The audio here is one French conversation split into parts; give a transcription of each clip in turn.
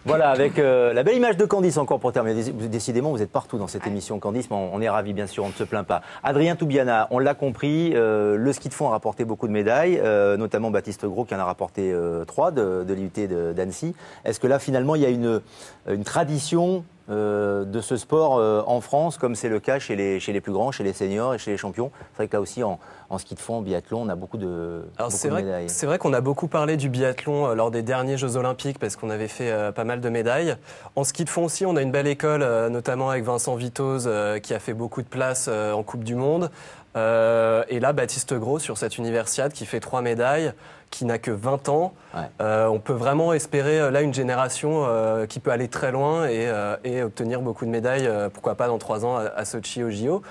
Voilà, avec la belle image de Candice encore pour terminer. Décidément, vous êtes partout dans cette émission Candice, mais on est ravis, bien sûr, on ne se plaint pas. Adrien Toubiana, on l'a compris, le ski de fond a rapporté beaucoup de médailles, notamment Baptiste Gros qui en a rapporté 3 de l'IUT d'Annecy. Est-ce que là, finalement, il y a une tradition de ce sport en France, comme c'est le cas chez les plus grands, chez les seniors et chez les champions? C'est vrai que là aussi, en ski de fond, en biathlon, on a beaucoup de médailles. C'est vrai qu'on a beaucoup parlé du biathlon lors des derniers Jeux Olympiques parce qu'on avait fait pas mal de médailles. En ski de fond aussi, on a une belle école, notamment avec Vincent Vitoz qui a fait beaucoup de places en Coupe du Monde. Et là, Baptiste Gros sur cette universiade qui fait 3 médailles, qui n'a que 20 ans. Ouais. On peut vraiment espérer là une génération qui peut aller très loin et obtenir beaucoup de médailles, pourquoi pas dans 3 ans à Sochi au JO,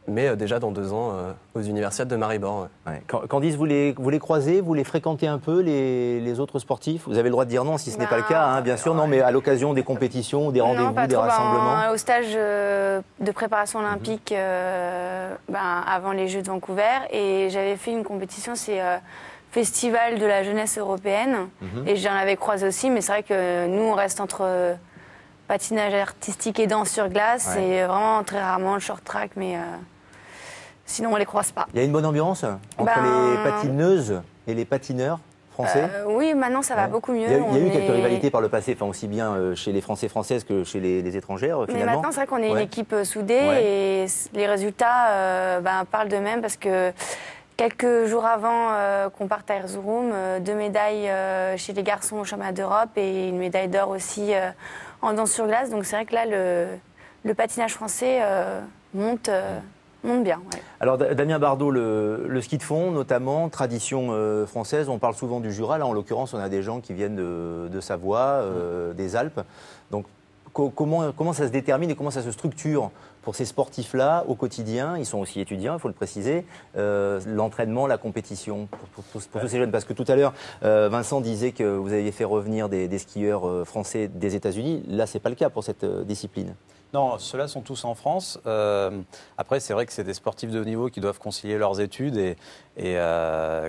mais déjà dans 2 ans aux universiades de Maribor. Ouais. Ouais. Candice, vous les croisez, vous les fréquentez un peu, les autres sportifs? Vous avez le droit de dire non si ce n'est pas le cas, hein, bien sûr, non, mais à l'occasion des compétitions, des rendez-vous, des rassemblements. Au stage de préparation olympique avant les Jeux de Vancouver, et j'avais fait une compétition, c'est Festival de la jeunesse européenne, et j'en avais croisé aussi, mais c'est vrai que nous, on reste entre patinage artistique et danse sur glace, et vraiment très rarement le short track, mais sinon on les croise pas. Il y a une bonne ambiance entre les patineuses et les patineurs français? Oui, maintenant ça va beaucoup mieux. Il y a eu quelques rivalités par le passé, enfin aussi bien chez les Français françaises que chez les étrangères finalement. Mais maintenant c'est vrai qu'on est une équipe soudée et les résultats parlent d'eux-mêmes parce que quelques jours avant qu'on parte à Erzurum, 2 médailles chez les garçons au championnat d'Europe et une médaille d'or aussi en danse sur glace. Donc c'est vrai que là, le patinage français monte bien. Ouais. Alors Damien Bardot, le ski de fond notamment, tradition française, on parle souvent du Jura. Là en l'occurrence, on a des gens qui viennent de Savoie, des Alpes. Donc comment ça se détermine et comment ça se structure pour ces sportifs-là au quotidien? Ils sont aussi étudiants, il faut le préciser. L'entraînement, la compétition pour tous ces jeunes. Parce que tout à l'heure, Vincent disait que vous aviez fait revenir des skieurs français des États-Unis. Là, ce n'est pas le cas pour cette discipline. Non, ceux-là sont tous en France. Après, c'est vrai que c'est des sportifs de haut niveau qui doivent concilier leurs études et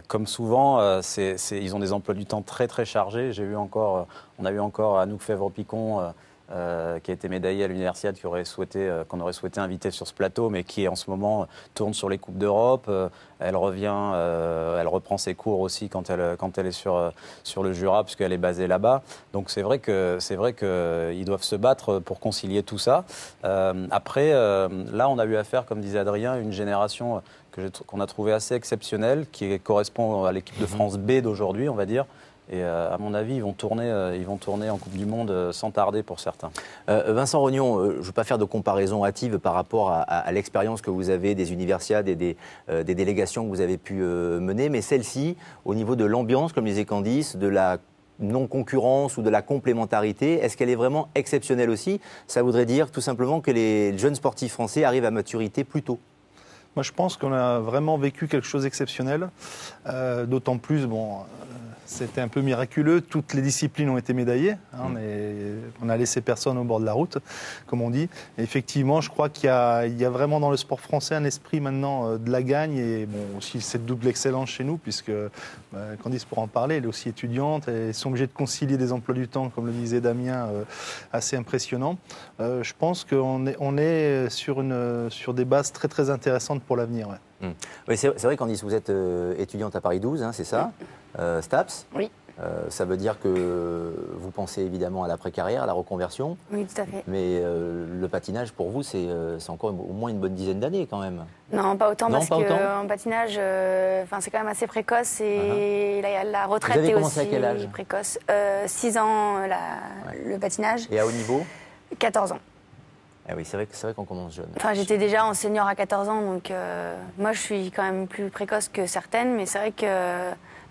comme souvent, ils ont des emplois du temps très très chargés. On a eu encore Anouk Fèvre-Picon qui a été médaillée à l'universiade, qu'on aurait souhaité inviter sur ce plateau, mais qui en ce moment tourne sur les Coupes d'Europe. Elle reprend ses cours aussi quand elle est sur le Jura, puisqu'elle est basée là-bas. Donc c'est vrai qu'ils doivent se battre pour concilier tout ça. Après, là, on a eu affaire, comme disait Adrien, une génération qu'on a trouvée assez exceptionnelle, qui correspond à l'équipe de France B d'aujourd'hui, on va dire. Et à mon avis, ils vont tourner en Coupe du Monde sans tarder pour certains. Vincent Rognon, je ne veux pas faire de comparaison hâtive par rapport à l'expérience que vous avez des universiades et des délégations que vous avez pu mener, mais celle-ci, au niveau de l'ambiance, comme disait Candice, de la non-concurrence ou de la complémentarité, est-ce qu'elle est vraiment exceptionnelle aussi? Ça voudrait dire tout simplement que les jeunes sportifs français arrivent à maturité plus tôt. Moi, je pense qu'on a vraiment vécu quelque chose d'exceptionnel, d'autant plus, c'était un peu miraculeux. Toutes les disciplines ont été médaillées. On a laissé personne au bord de la route, comme on dit. Et effectivement, je crois qu'il y a vraiment dans le sport français un esprit maintenant de la gagne et aussi cette double excellence chez nous, puisque Candice pourra en parler, elle est aussi étudiante. Et ils sont obligés de concilier des emplois du temps, comme le disait Damien, assez impressionnants. Je pense qu'on est sur des bases très très intéressantes pour l'avenir. Ouais. Oui, c'est vrai, Candice, vous êtes étudiante à Paris 12, hein, c'est ça? STAPS. Oui. Ça veut dire que vous pensez évidemment à l'après-carrière, à la reconversion. Oui, tout à fait. Mais le patinage, pour vous, c'est encore au moins une bonne dizaine d'années quand même. Non, pas autant, parce qu'en patinage, c'est quand même assez précoce et la retraite est aussi à quel âge précoce. 6 ans, le patinage. Et à haut niveau? 14 ans. Ah oui, c'est vrai qu'on commence jeune. Enfin, j'étais déjà en senior à 14 ans, donc moi je suis quand même plus précoce que certaines, mais c'est vrai que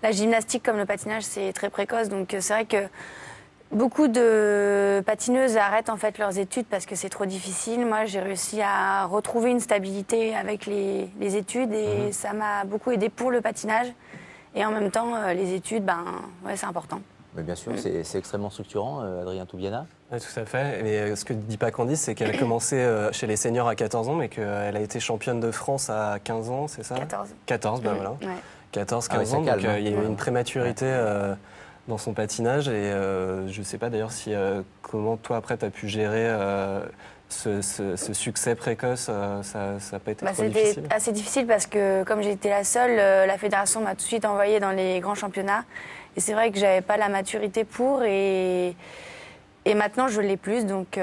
la gymnastique comme le patinage c'est très précoce, donc c'est vrai que beaucoup de patineuses arrêtent en fait leurs études parce que c'est trop difficile. Moi j'ai réussi à retrouver une stabilité avec les études et ça m'a beaucoup aidé pour le patinage et en même temps les études, c'est important. Mais bien sûr, c'est extrêmement structurant, Adrien Toubiana. Oui, tout à fait. Mais ce que ne dit pas Candice, c'est qu'elle a commencé chez les seniors à 14 ans, mais qu'elle a été championne de France à 15 ans, c'est ça? 14. 14, voilà. Ouais. 14, 15 ans, donc il y a eu une prématurité dans son patinage. Et je ne sais pas d'ailleurs si, comment toi, après, tu as pu gérer ce succès précoce. Ça n'a pas été trop difficile? C'était assez difficile parce que, comme j'étais la seule, la fédération m'a tout de suite envoyée dans les grands championnats. Et c'est vrai que j'avais pas la maturité pour. Et maintenant, je l'ai plus, donc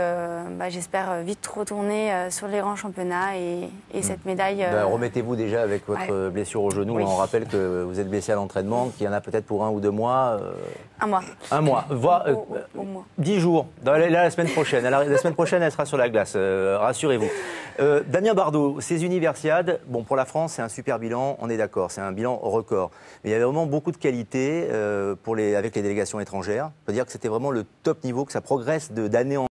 j'espère vite retourner sur les grands championnats et cette médaille. Remettez-vous déjà avec votre blessure au genou. Oui. On rappelle que vous êtes blessé à l'entraînement, qu'il y en a peut-être pour 1 ou 2 mois. Un mois. Un mois, voire Au mois. 10 jours. La semaine prochaine. La semaine prochaine, elle sera sur la glace, rassurez-vous. Damien Bardot, ces universiades, bon, pour la France, c'est un super bilan, on est d'accord, c'est un bilan record. Mais il y avait vraiment beaucoup de qualités avec les délégations étrangères. On peut dire que c'était vraiment le top niveau, que ça progresse d'année en